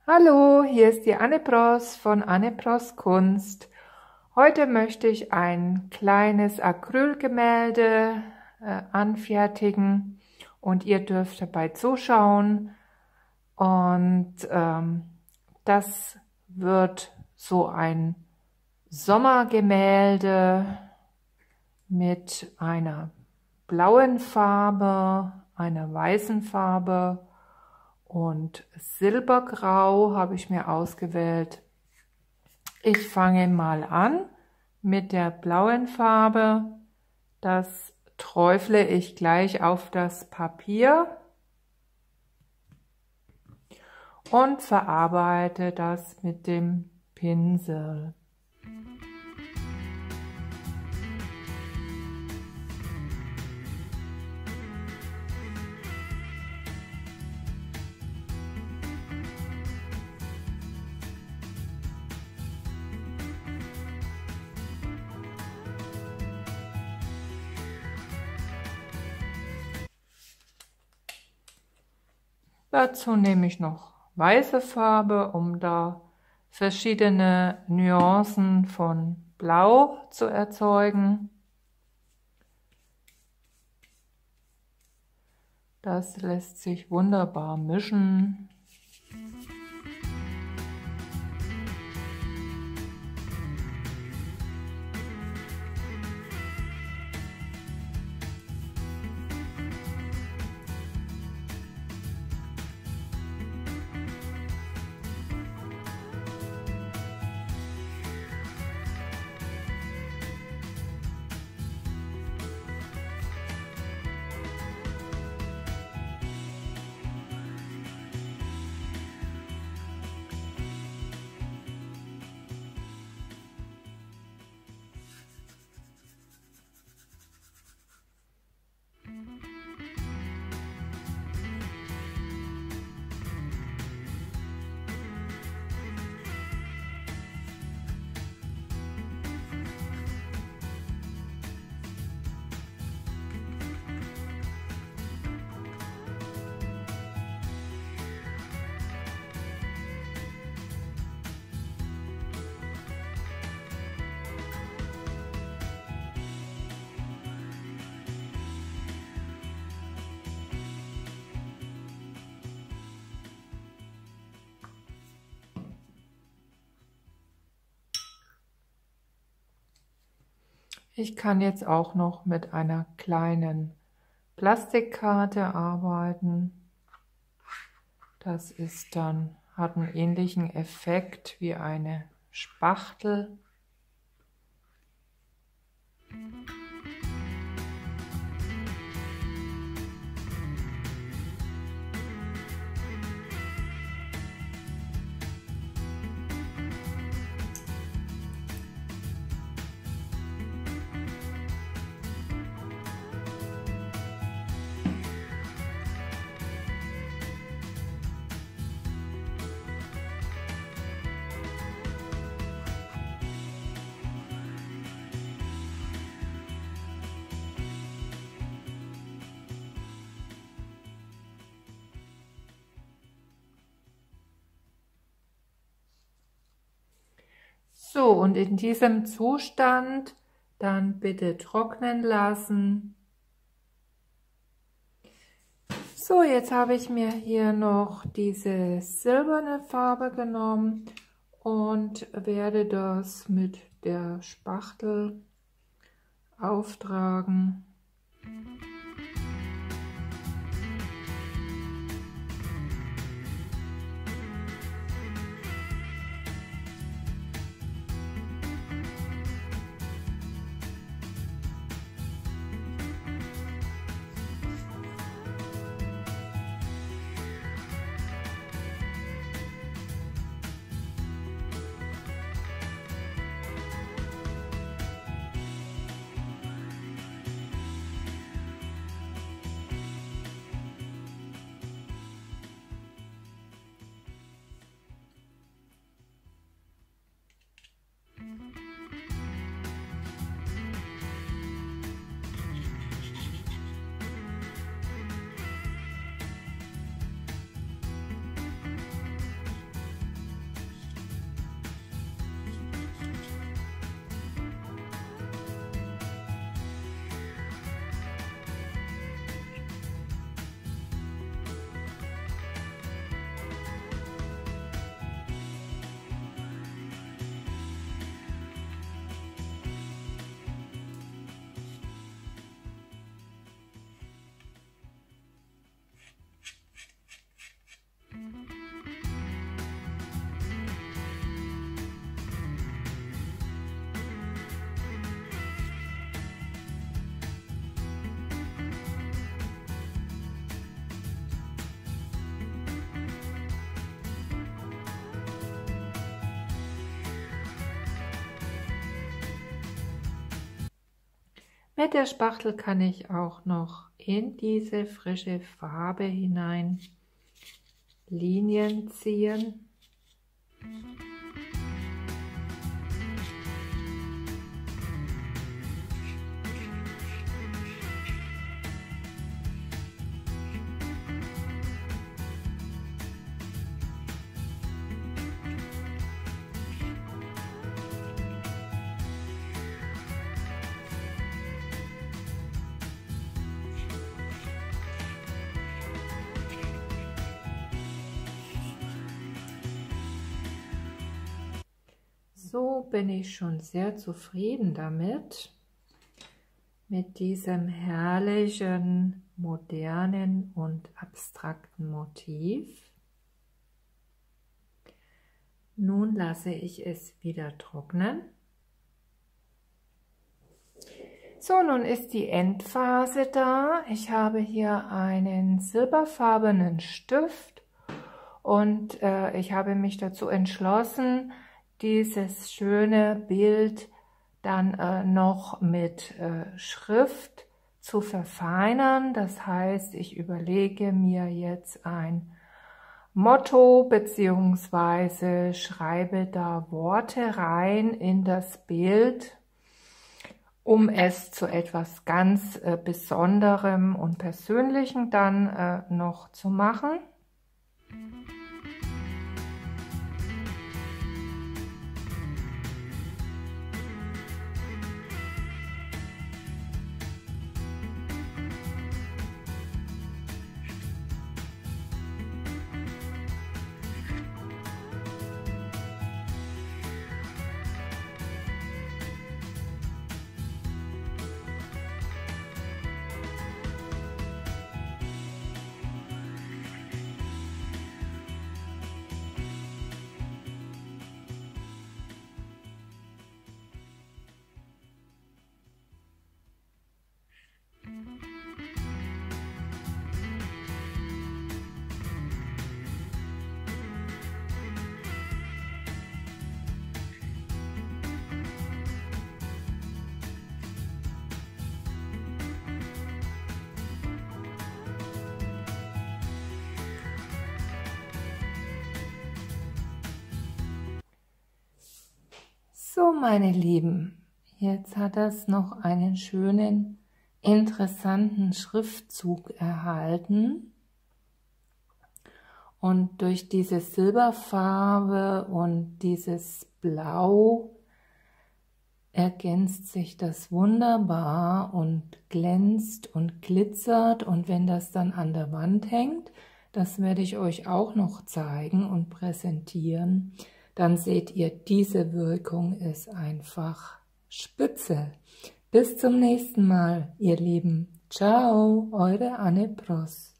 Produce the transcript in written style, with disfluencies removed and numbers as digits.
Hallo, hier ist die Anne Bross von Anne Bross Kunst. Heute möchte ich ein kleines Acrylgemälde anfertigen und ihr dürft dabei zuschauen. Und das wird so ein Sommergemälde mit einer blauen Farbe, einer weißen Farbe und Silbergrau habe ich mir ausgewählt. Ich fange mal an mit der blauen Farbe. Das träufle ich gleich auf das Papier und verarbeite das mit dem Pinsel. Dazu nehme ich noch weiße Farbe, um da verschiedene Nuancen von Blau zu erzeugen. Das lässt sich wunderbar mischen. Ich kann jetzt auch noch mit einer kleinen Plastikkarte arbeiten. Das ist dann, hat einen ähnlichen Effekt wie eine Spachtel. So, und in diesem Zustand dann bitte trocknen lassen. So, jetzt habe ich mir hier noch diese silberne Farbe genommen und werde das mit der Spachtel auftragen. Mit der Spachtel kann ich auch noch in diese frische Farbe hinein Linien ziehen. So bin ich schon sehr zufrieden damit, mit diesem herrlichen, modernen und abstrakten Motiv. Nun lasse ich es wieder trocknen. So, nun ist die Endphase da. Ich habe hier einen silberfarbenen Stift und ich habe mich dazu entschlossen, dieses schöne Bild dann noch mit Schrift zu verfeinern. Das heißt, ich überlege mir jetzt ein Motto bzw. schreibe da Worte rein in das Bild, um es zu etwas ganz Besonderem und Persönlichem dann noch zu machen. So, meine Lieben, jetzt hat es noch einen schönen, interessanten Schriftzug erhalten. Und durch diese Silberfarbe und dieses Blau ergänzt sich das wunderbar und glänzt und glitzert. Und wenn das dann an der Wand hängt, das werde ich euch auch noch zeigen und präsentieren, dann seht ihr, diese Wirkung ist einfach spitze. Bis zum nächsten Mal, ihr Lieben. Ciao, eure Anne Pross.